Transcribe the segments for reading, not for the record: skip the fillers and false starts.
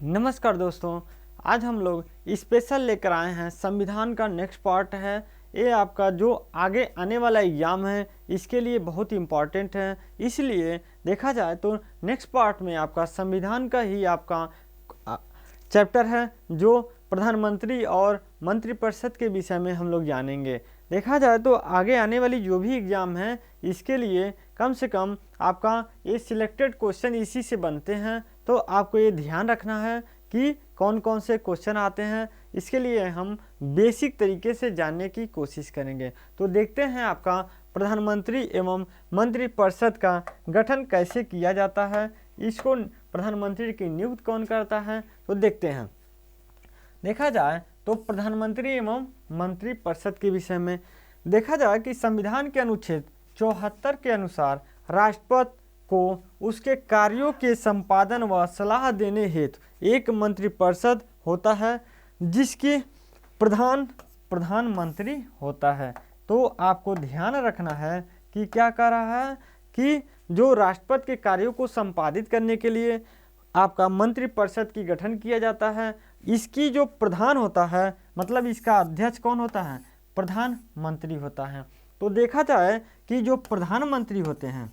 नमस्कार दोस्तों, आज हम लोग स्पेशल लेकर आए हैं। संविधान का नेक्स्ट पार्ट है। ये आपका जो आगे आने वाला एग्ज़ाम है इसके लिए बहुत इम्पॉर्टेंट है। इसलिए देखा जाए तो नेक्स्ट पार्ट में आपका संविधान का ही आपका चैप्टर है, जो प्रधानमंत्री और मंत्रिपरिषद के विषय में हम लोग जानेंगे। देखा जाए तो आगे आने वाली जो भी एग्ज़ाम है इसके लिए कम से कम आपका ये सिलेक्टेड क्वेश्चन इसी से बनते हैं। तो आपको ये ध्यान रखना है कि कौन कौन से क्वेश्चन आते हैं। इसके लिए हम बेसिक तरीके से जानने की कोशिश करेंगे। तो देखते हैं आपका प्रधानमंत्री एवं मंत्रिपरिषद का गठन कैसे किया जाता है, इसको प्रधानमंत्री की नियुक्ति कौन करता है। तो देखते हैं। देखा जाए तो प्रधानमंत्री एवं मंत्रिपरिषद के विषय में देखा जाए कि संविधान के अनुच्छेद 74 के अनुसार राष्ट्रपति को उसके कार्यों के संपादन व सलाह देने हेतु एक मंत्रिपरिषद होता है, जिसकी प्रधानमंत्री होता है। तो आपको ध्यान रखना है कि क्या कर रहा है कि जो राष्ट्रपति के कार्यों को संपादित करने के लिए आपका मंत्रिपरिषद की गठन किया जाता है। इसकी जो प्रधान होता है, मतलब इसका अध्यक्ष कौन होता है? प्रधानमंत्री होता है। तो देखा जाए कि जो प्रधानमंत्री होते हैं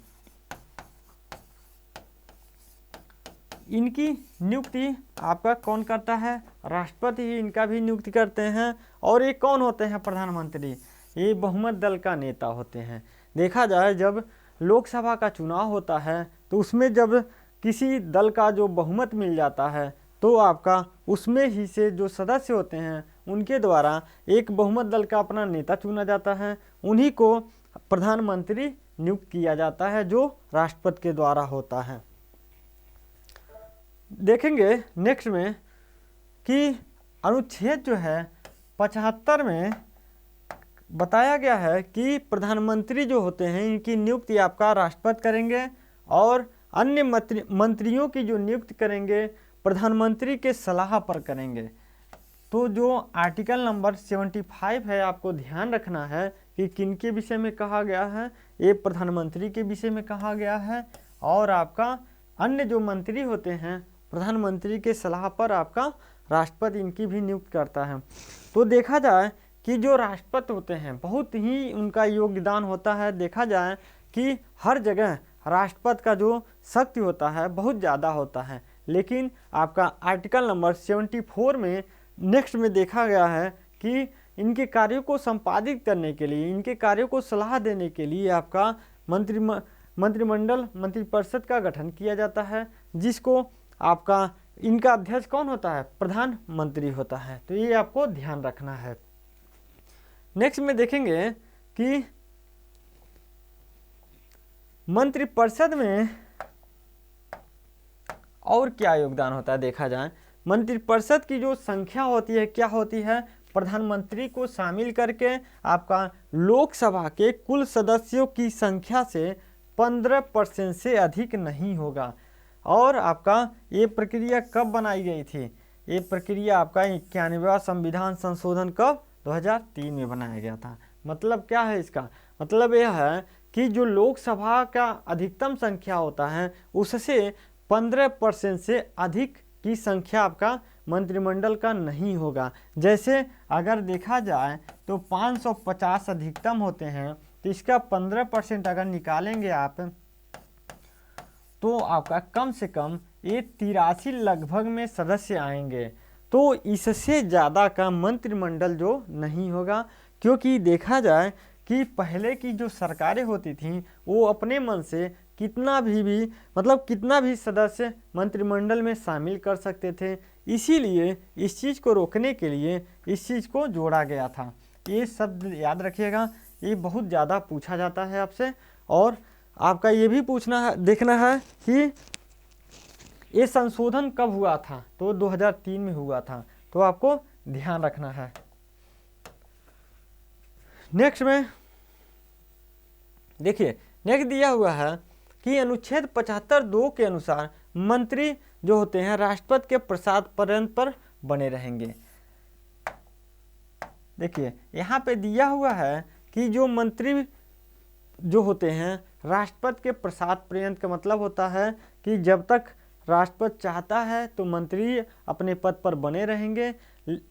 इनकी नियुक्ति आपका कौन करता है? राष्ट्रपति ही इनका भी नियुक्ति करते हैं। और ये कौन होते हैं प्रधानमंत्री? ये बहुमत दल का नेता होते हैं। देखा जाए जब लोकसभा का चुनाव होता है तो उसमें जब किसी दल का जो बहुमत मिल जाता है तो आपका उसमें ही से जो सदस्य होते हैं उनके द्वारा एक बहुमत दल का अपना नेता चुना जाता है। उन्हीं को प्रधानमंत्री नियुक्त किया जाता है, जो राष्ट्रपति के द्वारा होता है। देखेंगे नेक्स्ट में कि अनुच्छेद जो है 75 में बताया गया है कि प्रधानमंत्री जो होते हैं इनकी नियुक्ति आपका राष्ट्रपति करेंगे और अन्य मंत्रियों की जो नियुक्ति करेंगे प्रधानमंत्री के सलाह पर करेंगे। तो जो आर्टिकल नंबर 75 है, आपको ध्यान रखना है कि किन के विषय में कहा गया है। ये प्रधानमंत्री के विषय में कहा गया है और आपका अन्य जो मंत्री होते हैं प्रधानमंत्री के सलाह पर आपका राष्ट्रपति इनकी भी नियुक्त करता है। तो देखा जाए कि जो राष्ट्रपति होते हैं बहुत ही उनका योगदान होता है। देखा जाए कि हर जगह राष्ट्रपति का जो शक्ति होता है बहुत ज़्यादा होता है, लेकिन आपका आर्टिकल नंबर 74 में नेक्स्ट में देखा गया है कि इनके कार्यों को संपादित करने के लिए, इनके कार्यों को सलाह देने के लिए आपका मंत्रिपरिषद का गठन किया जाता है, जिसको आपका इनका अध्यक्ष कौन होता है? प्रधानमंत्री होता है। तो ये आपको ध्यान रखना है। नेक्स्ट में देखेंगे कि मंत्रिपरिषद में और क्या योगदान होता है। देखा जाए मंत्रिपरिषद की जो संख्या होती है क्या होती है? प्रधानमंत्री को शामिल करके आपका लोकसभा के कुल सदस्यों की संख्या से 15% से अधिक नहीं होगा। और आपका ये प्रक्रिया कब बनाई गई थी? ये प्रक्रिया आपका 91वां संविधान संशोधन कब? 2003 में बनाया गया था। मतलब क्या है इसका? मतलब यह है कि जो लोकसभा का अधिकतम संख्या होता है उससे 15% से अधिक की संख्या आपका मंत्रिमंडल का नहीं होगा। जैसे अगर देखा जाए तो 550 अधिकतम होते हैं, तो इसका 15% अगर निकालेंगे आप तो आपका कम से कम ये 83 लगभग में सदस्य आएंगे। तो इससे ज़्यादा का मंत्रिमंडल जो नहीं होगा, क्योंकि देखा जाए कि पहले की जो सरकारें होती थीं वो अपने मन से कितना भी सदस्य मंत्रिमंडल में शामिल कर सकते थे। इसीलिए इस चीज़ को रोकने के लिए इस चीज़ को जोड़ा गया था। ये शब्द याद रखिएगा, ये बहुत ज़्यादा पूछा जाता है आपसे। और आपका ये भी देखना है कि ये संशोधन कब हुआ था? तो 2003 में हुआ था। तो आपको ध्यान रखना है। नेक्स्ट में देखिए, नेक्स्ट दिया हुआ है कि अनुच्छेद 75(2) के अनुसार मंत्री जो होते हैं राष्ट्रपति के प्रसाद पर्यंत पर बने रहेंगे। देखिए यहाँ पे दिया हुआ है कि जो मंत्री जो होते हैं राष्ट्रपति के प्रसाद पर्यंत का मतलब होता है कि जब तक राष्ट्रपति चाहता है तो मंत्री अपने पद पर बने रहेंगे,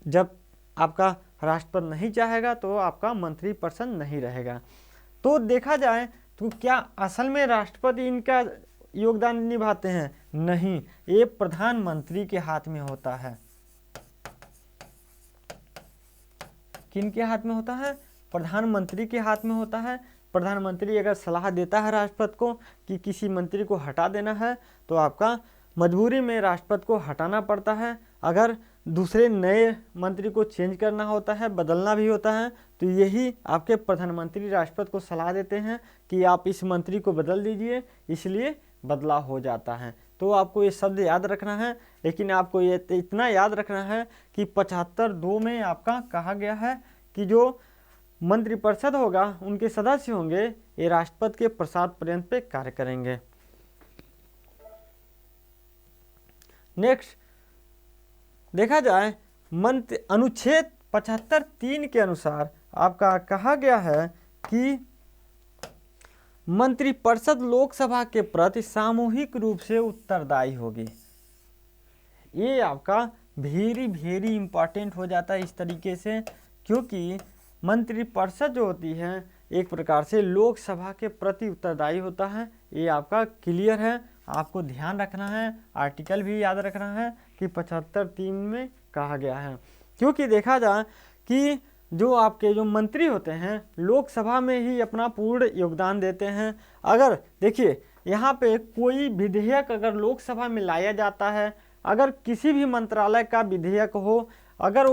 जब आपका राष्ट्रपति नहीं चाहेगा तो आपका मंत्रिपरिषद नहीं रहेगा। तो देखा जाए तो क्या असल में राष्ट्रपति इनका योगदान निभाते हैं? नहीं, ये प्रधानमंत्री के हाथ में होता है। किनके हाथ में होता है? प्रधानमंत्री के हाथ में होता है। प्रधानमंत्री अगर सलाह देता है राष्ट्रपति को कि किसी मंत्री को हटा देना है तो आपका मजबूरी में राष्ट्रपति को हटाना पड़ता है। अगर दूसरे नए मंत्री को चेंज करना होता है, बदलना भी होता है, तो यही आपके प्रधानमंत्री राष्ट्रपति को सलाह देते हैं कि आप इस मंत्री को बदल दीजिए, इसलिए बदलाव हो जाता है। तो आपको ये शब्द याद रखना है, लेकिन आपको ये इतना याद रखना है कि 75(2) में आपका कहा गया है कि जो मंत्रिपरिषद होगा, उनके सदस्य होंगे, ये राष्ट्रपति के प्रसाद पर्यंत पे कार्य करेंगे। नेक्स्ट देखा जाए अनुच्छेद 75(3) के अनुसार आपका कहा गया है कि मंत्रिपरिषद लोकसभा के प्रति सामूहिक रूप से उत्तरदायी होगी। ये आपका वेरी इंपॉर्टेंट हो जाता है इस तरीके से, क्योंकि मंत्रिपरिषद जो होती है एक प्रकार से लोकसभा के प्रति उत्तरदायी होता है। ये आपका क्लियर है, आपको ध्यान रखना है, आर्टिकल भी याद रखना है कि 75(3) में कहा गया है। क्योंकि देखा जाए कि जो आपके जो मंत्री होते हैं लोकसभा में ही अपना पूर्ण योगदान देते हैं। अगर देखिए यहाँ पे कोई विधेयक अगर लोकसभा में लाया जाता है, अगर किसी भी मंत्रालय का विधेयक हो, अगर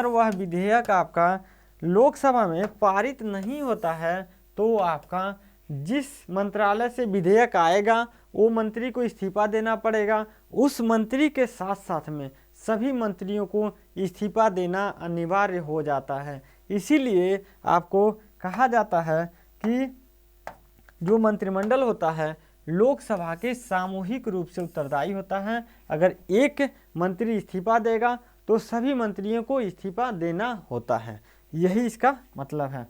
वह विधेयक आपका लोकसभा में पारित नहीं होता है तो आपका जिस मंत्रालय से विधेयक आएगा वो मंत्री को इस्तीफा देना पड़ेगा। उस मंत्री के साथ साथ में सभी मंत्रियों को इस्तीफा देना अनिवार्य हो जाता है। इसीलिए आपको कहा जाता है कि जो मंत्रिमंडल होता है लोकसभा के सामूहिक रूप से उत्तरदायी होता है। अगर एक मंत्री इस्तीफा देगा तो सभी मंत्रियों को इस्तीफा देना होता है, यही इसका मतलब है।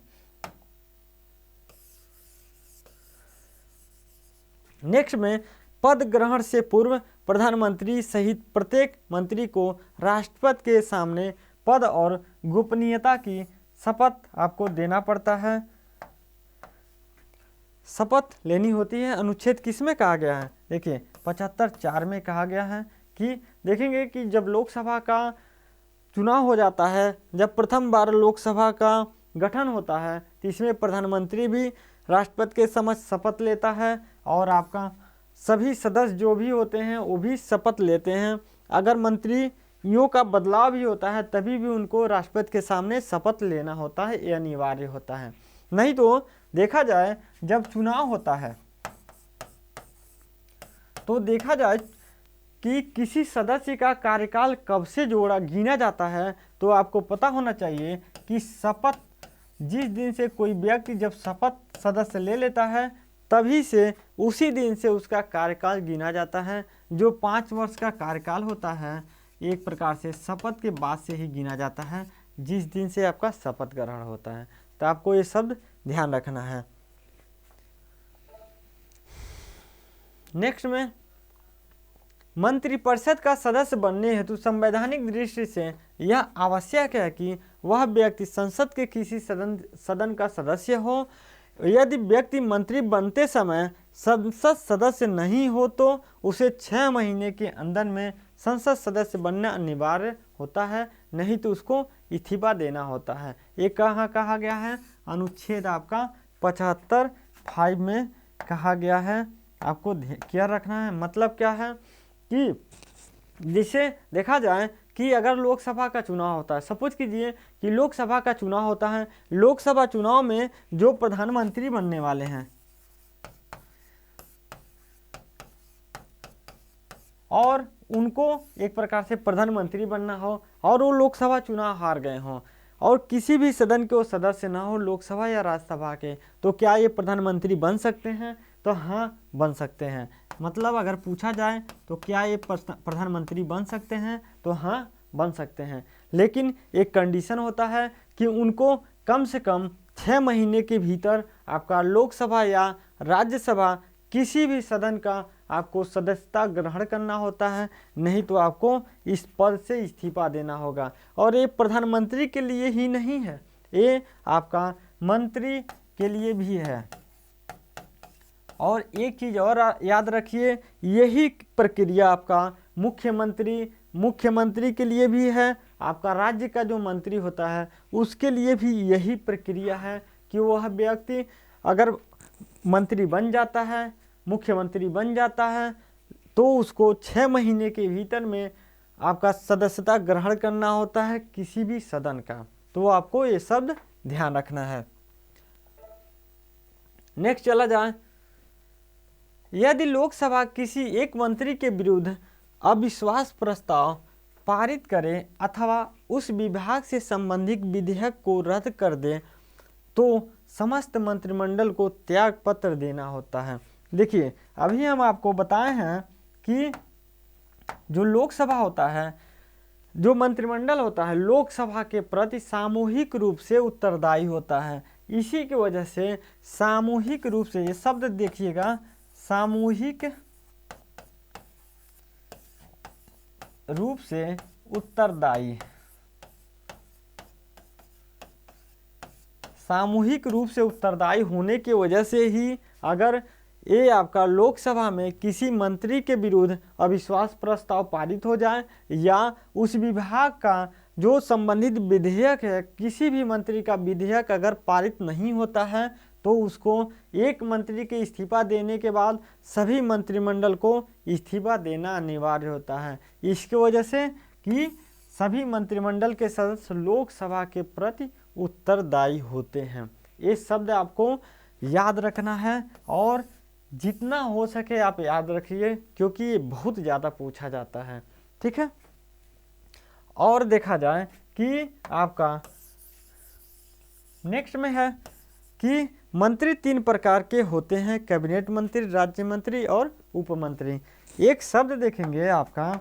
नेक्स्ट में पद ग्रहण से पूर्व प्रधानमंत्री सहित प्रत्येक मंत्री को राष्ट्रपति के सामने पद और गोपनीयता की शपथ आपको देना पड़ता है, शपथ लेनी होती है। अनुच्छेद किस में कहा गया है? देखिए 75(4) में कहा गया है कि देखेंगे कि जब लोकसभा का चुनाव हो जाता है, जब प्रथम बार लोकसभा का गठन होता है तो इसमें प्रधानमंत्री भी राष्ट्रपति के समक्ष शपथ लेता है और आपका सभी सदस्य जो भी होते हैं वो भी शपथ लेते हैं। अगर मंत्रियों का बदलाव भी होता है तभी भी उनको राष्ट्रपति के सामने शपथ लेना होता है, ये अनिवार्य होता है। नहीं तो देखा जाए जब चुनाव होता है तो देखा जाए कि किसी सदस्य का कार्यकाल कब से गिना जाता है, तो आपको पता होना चाहिए कि शपथ जिस दिन से कोई व्यक्ति जब शपथ सदस्य ले लेता है तभी से उसी दिन से उसका कार्यकाल गिना जाता है। जो 5 वर्ष का कार्यकाल होता है एक प्रकार से शपथ के बाद से ही गिना जाता है, जिस दिन से आपका शपथ ग्रहण होता है। तो आपको ये शब्द ध्यान रखना है। नेक्स्ट में मंत्रिपरिषद का सदस्य बनने हेतु संवैधानिक दृष्टि से यह आवश्यक है कि वह व्यक्ति संसद के किसी सदन का सदस्य हो। यदि व्यक्ति मंत्री बनते समय संसद सदस्य नहीं हो तो उसे 6 महीने के अंदर में संसद सदस्य बनना अनिवार्य होता है, नहीं तो उसको इस्तीफा देना होता है। ये कहाँ कहा गया है? अनुच्छेद आपका 75(5) में कहा गया है। आपको क्या रखना है? मतलब क्या है कि जिसे देखा जाए कि अगर लोकसभा का चुनाव होता है, सपोज कीजिए कि लोकसभा का चुनाव होता है, लोकसभा चुनाव में जो प्रधानमंत्री बनने वाले हैं और उनको एक प्रकार से प्रधानमंत्री बनना हो और वो लोकसभा चुनाव हार गए हों और किसी भी सदन के वो सदस्य ना हो लोकसभा या राज्यसभा के, तो क्या ये प्रधानमंत्री बन सकते हैं? तो हाँ, बन सकते हैं। मतलब अगर पूछा जाए तो क्या ये प्रधानमंत्री बन सकते हैं? तो हाँ, बन सकते हैं, लेकिन एक कंडीशन होता है कि उनको कम से कम 6 महीने के भीतर आपका लोकसभा या राज्यसभा किसी भी सदन का आपको सदस्यता ग्रहण करना होता है, नहीं तो आपको इस पद से इस्तीफा देना होगा। और ये प्रधानमंत्री के लिए ही नहीं है, ये आपका मंत्री के लिए भी है। और एक चीज़ और याद रखिए, यही प्रक्रिया आपका मुख्यमंत्री के लिए भी है। आपका राज्य का जो मंत्री होता है उसके लिए भी यही प्रक्रिया है कि वह व्यक्ति अगर मंत्री बन जाता है, मुख्यमंत्री बन जाता है, तो उसको 6 महीने के भीतर में आपका सदस्यता ग्रहण करना होता है किसी भी सदन का। तो आपको ये शब्द ध्यान रखना है। नेक्स्ट चला जाए, यदि लोकसभा किसी एक मंत्री के विरुद्ध अविश्वास प्रस्ताव पारित करे अथवा उस विभाग से संबंधित विधेयक को रद्द कर दे तो समस्त मंत्रिमंडल को त्याग पत्र देना होता है। देखिए, अभी हम आपको बताए हैं कि जो लोकसभा होता है, जो मंत्रिमंडल होता है, लोकसभा के प्रति सामूहिक रूप से उत्तरदायी होता है। इसी की वजह से सामूहिक रूप से, ये शब्द देखिएगा, सामूहिक रूप से उत्तरदायी, सामूहिक रूप से उत्तरदायी होने की वजह से ही अगर ये आपका लोकसभा में किसी मंत्री के विरुद्ध अविश्वास प्रस्ताव पारित हो जाए या उस विभाग का जो संबंधित विधेयक है, किसी भी मंत्री का विधेयक अगर पारित नहीं होता है तो उसको एक मंत्री के इस्तीफा देने के बाद सभी मंत्रिमंडल को इस्तीफा देना अनिवार्य होता है। इसकी वजह से कि सभी मंत्रिमंडल के सदस्य लोकसभा के प्रति उत्तरदायी होते हैं। ये शब्द आपको याद रखना है और जितना हो सके आप याद रखिए, क्योंकि ये बहुत ज़्यादा पूछा जाता है। ठीक है। और देखा जाए कि आपका नेक्स्ट में है कि मंत्री 3 प्रकार के होते हैं, कैबिनेट मंत्री, राज्य मंत्री और उपमंत्री। एक शब्द देखेंगे आपका,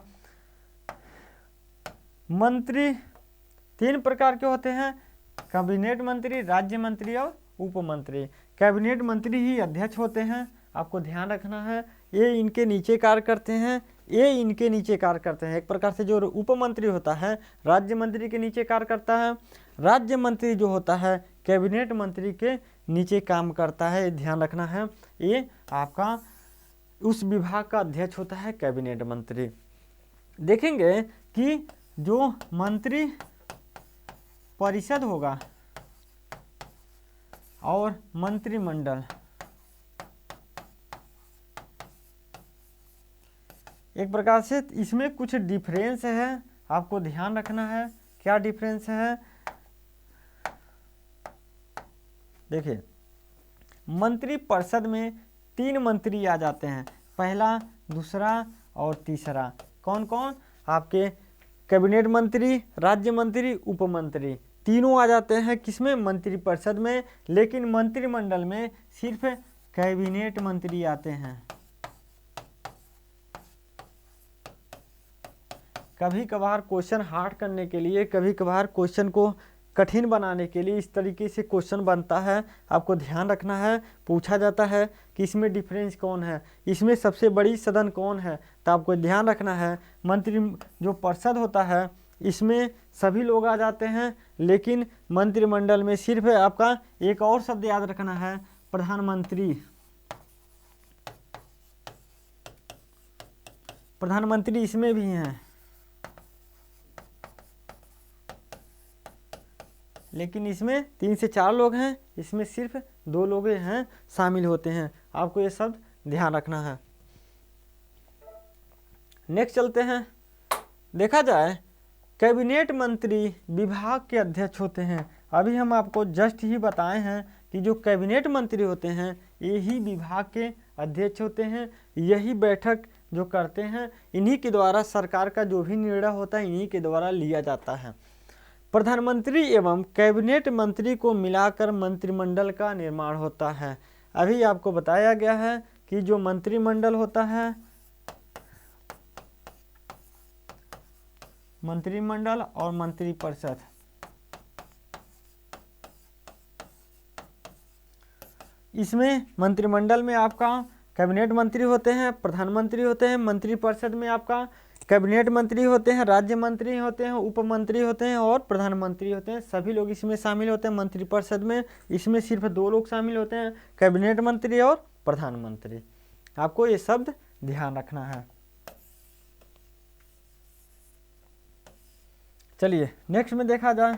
मंत्री 3 प्रकार के होते हैं, कैबिनेट मंत्री, राज्य मंत्री और उपमंत्री। कैबिनेट मंत्री ही अध्यक्ष होते हैं, आपको ध्यान रखना है। ये इनके नीचे कार्य करते हैं, ये इनके नीचे कार्य करते हैं। एक प्रकार से जो उपमंत्री होता है राज्य मंत्री के नीचे कार्य करता है, राज्य मंत्री जो होता है कैबिनेट मंत्री के नीचे काम करता है। ध्यान रखना है, ये आपका उस विभाग का अध्यक्ष होता है कैबिनेट मंत्री। देखेंगे कि जो मंत्री परिषद होगा और मंत्रिमंडल, एक प्रकार से इसमें कुछ डिफरेंस है, आपको ध्यान रखना है। क्या डिफरेंस है? देखिए, मंत्री परिषद में 3 मंत्री आ जाते हैं, पहला, दूसरा और तीसरा। कौन कौन? आपके कैबिनेट मंत्री, राज्य मंत्री, उपमंत्री, तीनों आ जाते हैं किसमें? मंत्री परिषद में। लेकिन मंत्रिमंडल में सिर्फ कैबिनेट मंत्री आते हैं। कभी कभार क्वेश्चन हार्ड करने के लिए, कभी कभार क्वेश्चन को कठिन बनाने के लिए इस तरीके से क्वेश्चन बनता है। आपको ध्यान रखना है, पूछा जाता है कि इसमें डिफरेंस कौन है, इसमें सबसे बड़ी सदन कौन है। तो आपको ध्यान रखना है, मंत्री जो परिषद होता है इसमें सभी लोग आ जाते हैं, लेकिन मंत्रिमंडल में सिर्फ आपका एक और शब्द याद रखना है, प्रधानमंत्री। प्रधानमंत्री इसमें भी हैं, लेकिन इसमें 3 से 4 लोग हैं, इसमें सिर्फ 2 लोग हैं शामिल होते हैं। आपको ये शब्द ध्यान रखना है। नेक्स्ट चलते हैं। देखा जाए, कैबिनेट मंत्री विभाग के अध्यक्ष होते हैं। अभी हम आपको जस्ट ही बताए हैं कि जो कैबिनेट मंत्री होते हैं यही विभाग के अध्यक्ष होते हैं। यही बैठक जो करते हैं, इन्हीं के द्वारा सरकार का जो भी निर्णय होता है इन्हीं के द्वारा लिया जाता है। प्रधानमंत्री एवं कैबिनेट मंत्री को मिलाकर मंत्रिमंडल का निर्माण होता है। अभी आपको बताया गया है कि जो मंत्रिमंडल होता है, मंत्रिमंडल और मंत्रिपरिषद, इसमें मंत्रिमंडल में आपका कैबिनेट मंत्री होते हैं, प्रधानमंत्री होते हैं, मंत्रिपरिषद में आपका कैबिनेट मंत्री होते हैं, राज्य मंत्री होते हैं, उप मंत्री होते हैं और प्रधानमंत्री होते हैं। सभी लोग इसमें शामिल होते हैं। मंत्रिपरिषद में इसमें सिर्फ 2 लोग शामिल होते हैं, कैबिनेट मंत्री और प्रधानमंत्री। आपको ये शब्द ध्यान रखना है। चलिए नेक्स्ट में देखा जाए,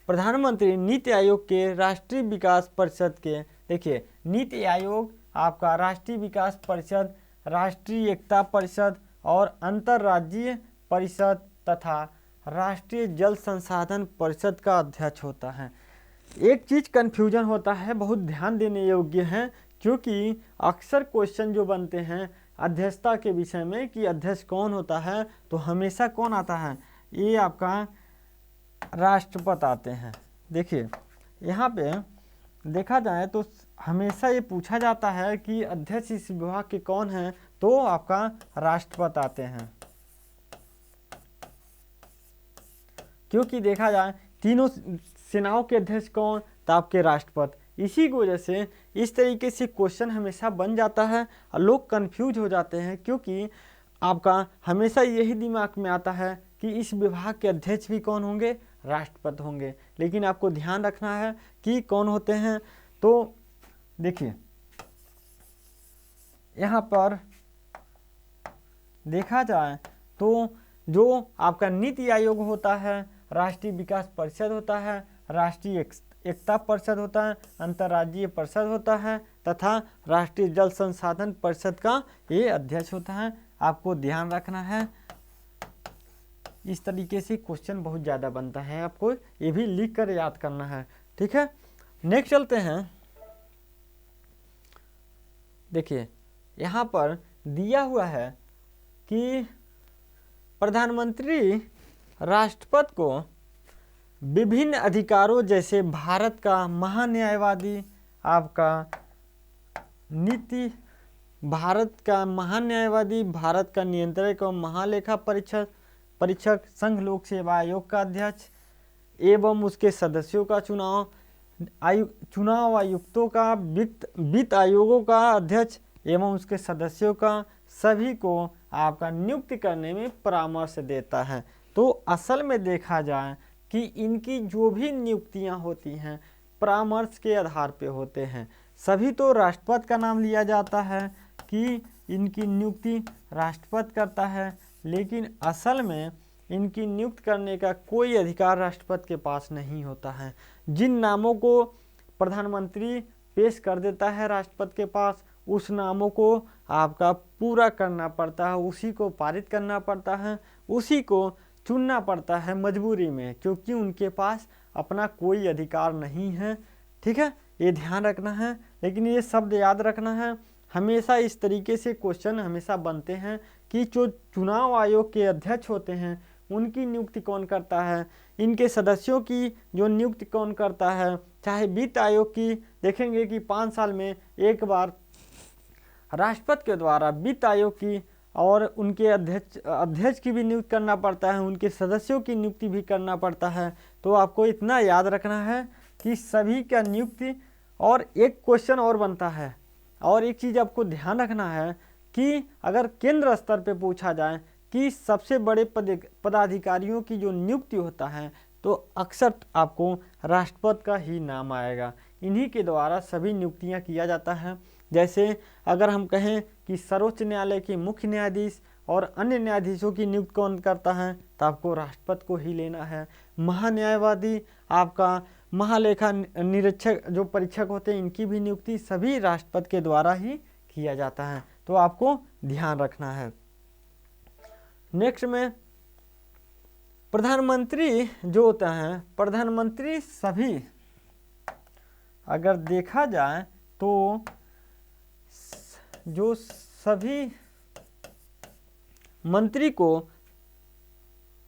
प्रधानमंत्री नीति आयोग के राष्ट्रीय विकास परिषद के, देखिए नीति आयोग आपका राष्ट्रीय विकास परिषद, राष्ट्रीय एकता परिषद और अंतर्राज्यीय परिषद तथा राष्ट्रीय जल संसाधन परिषद का अध्यक्ष होता है। एक चीज कन्फ्यूजन होता है, बहुत ध्यान देने योग्य है, क्योंकि अक्सर क्वेश्चन जो बनते हैं अध्यक्षता के विषय में कि अध्यक्ष कौन होता है, तो हमेशा कौन आता है, ये आपका राष्ट्रपति आते हैं। देखिए यहाँ पे देखा जाए तो हमेशा ये पूछा जाता है कि अध्यक्ष इस विभाग के कौन हैं, तो आपका राष्ट्रपति आते हैं। क्योंकि देखा जाए तीनों सेनाओं के अध्यक्ष कौन, तो आपके राष्ट्रपति। इसी की वजह से इस तरीके से क्वेश्चन हमेशा बन जाता है और लोग कंफ्यूज हो जाते हैं, क्योंकि आपका हमेशा यही दिमाग में आता है कि इस विभाग के अध्यक्ष भी कौन होंगे, राष्ट्रपति होंगे। लेकिन आपको ध्यान रखना है कि कौन होते हैं। तो देखिए यहाँ पर देखा जाए तो जो आपका नीति आयोग होता है, राष्ट्रीय विकास परिषद होता है, राष्ट्रीय एकता परिषद होता है, अंतर्राज्यीय परिषद होता है तथा राष्ट्रीय जल संसाधन परिषद का ये अध्यक्ष होता है। आपको ध्यान रखना है, इस तरीके से क्वेश्चन बहुत ज़्यादा बनता है, आपको ये भी लिख कर याद करना है। ठीक है, नेक्स्ट चलते हैं। देखिए यहाँ पर दिया हुआ है कि प्रधानमंत्री राष्ट्रपति को विभिन्न अधिकारों जैसे भारत का महान्यायवादी, आपका नीति, भारत का महान्यायवादी, भारत का नियंत्रक और महालेखा परीक्षक, संघ लोक सेवा आयोग का अध्यक्ष एवं उसके सदस्यों का चुनाव आयुक्तों का, वित्त आयोगों का अध्यक्ष एवं उसके सदस्यों का, सभी को आपका नियुक्ति करने में परामर्श देता है। तो असल में देखा जाए कि इनकी जो भी नियुक्तियां होती हैं परामर्श के आधार पे होते हैं। सभी तो राष्ट्रपति का नाम लिया जाता है कि इनकी नियुक्ति राष्ट्रपति करता है, लेकिन असल में इनकी नियुक्त करने का कोई अधिकार राष्ट्रपति के पास नहीं होता है। जिन नामों को प्रधानमंत्री पेश कर देता है राष्ट्रपति के पास, उस नामों को आपका पूरा करना पड़ता है, उसी को पारित करना पड़ता है, उसी को चुनना पड़ता है मजबूरी में, क्योंकि उनके पास अपना कोई अधिकार नहीं है। ठीक है, ये ध्यान रखना है। लेकिन ये शब्द याद रखना है, हमेशा इस तरीके से क्वेश्चन हमेशा बनते हैं कि जो चुनाव आयोग के अध्यक्ष होते हैं उनकी नियुक्ति कौन करता है, इनके सदस्यों की जो नियुक्ति कौन करता है। चाहे वित्त आयोग की देखेंगे कि 5 साल में एक बार राष्ट्रपति के द्वारा वित्त आयोग की और उनके अध्यक्ष की भी नियुक्ति करना पड़ता है, उनके सदस्यों की नियुक्ति भी करना पड़ता है। तो आपको इतना याद रखना है कि सभी का नियुक्ति। और एक क्वेश्चन और बनता है, और एक चीज़ आपको ध्यान रखना है कि अगर केंद्र स्तर पे पूछा जाए कि सबसे बड़े पदाधिकारियों की जो नियुक्ति होता है, तो अक्सर आपको राष्ट्रपति का ही नाम आएगा। इन्हीं के द्वारा सभी नियुक्तियां किया जाता है। जैसे अगर हम कहें कि सर्वोच्च न्यायालय के मुख्य न्यायाधीश और अन्य न्यायाधीशों की नियुक्ति कौन करता है, तो आपको राष्ट्रपति को ही लेना है। महान्यायवादी, आपका महालेखा निरीक्षक जो परीक्षक होते हैं, इनकी भी नियुक्ति सभी राष्ट्रपति के द्वारा ही किया जाता है। तो आपको ध्यान रखना है। नेक्स्ट में प्रधानमंत्री जो होता है, प्रधानमंत्री सभी अगर देखा जाए तो जो सभी मंत्री को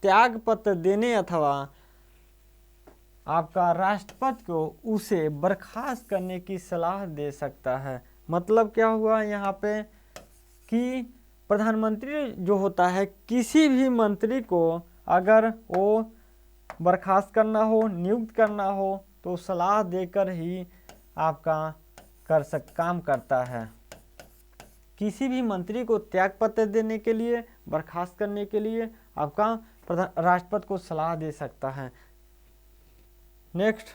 त्यागपत्र देने अथवा आपका राष्ट्रपति को उसे बर्खास्त करने की सलाह दे सकता है। मतलब क्या हुआ यहाँ पे कि प्रधानमंत्री जो होता है, किसी भी मंत्री को अगर वो बर्खास्त करना हो, नियुक्त करना हो, तो सलाह देकर ही आपका काम करता है। किसी भी मंत्री को त्यागपत्र देने के लिए, बर्खास्त करने के लिए आपका राष्ट्रपति को सलाह दे सकता है। नेक्स्ट,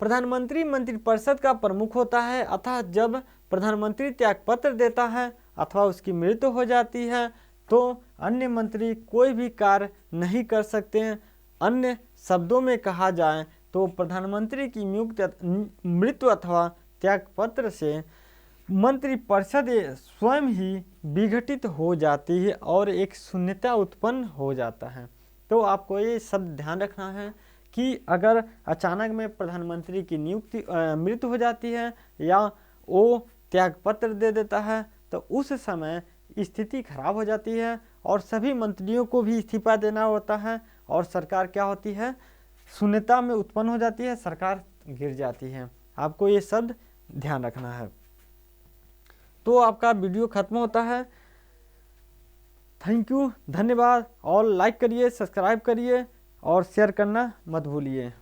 प्रधानमंत्री मंत्रिपरिषद का प्रमुख होता है, अतः जब प्रधानमंत्री त्यागपत्र देता है अथवा उसकी मृत्यु हो जाती है तो अन्य मंत्री कोई भी कार्य नहीं कर सकते हैं। अन्य शब्दों में कहा जाए तो प्रधानमंत्री की मृत्यु अथवा त्यागपत्र से मंत्रिपरिषद स्वयं ही विघटित हो जाती है और एक शून्यता उत्पन्न हो जाता है। तो आपको ये शब्द ध्यान रखना है कि अगर अचानक में प्रधानमंत्री की मृत्यु हो जाती है या वो त्यागपत्र दे देता है तो उस समय स्थिति खराब हो जाती है और सभी मंत्रियों को भी इस्तीफा देना होता है और सरकार क्या होती है, शून्यता में उत्पन्न हो जाती है, सरकार गिर जाती है। आपको ये शब्द ध्यान रखना है। तो आपका वीडियो खत्म होता है। थैंक यू, धन्यवाद। और लाइक करिए, सब्सक्राइब करिए और शेयर करना मत भूलिए।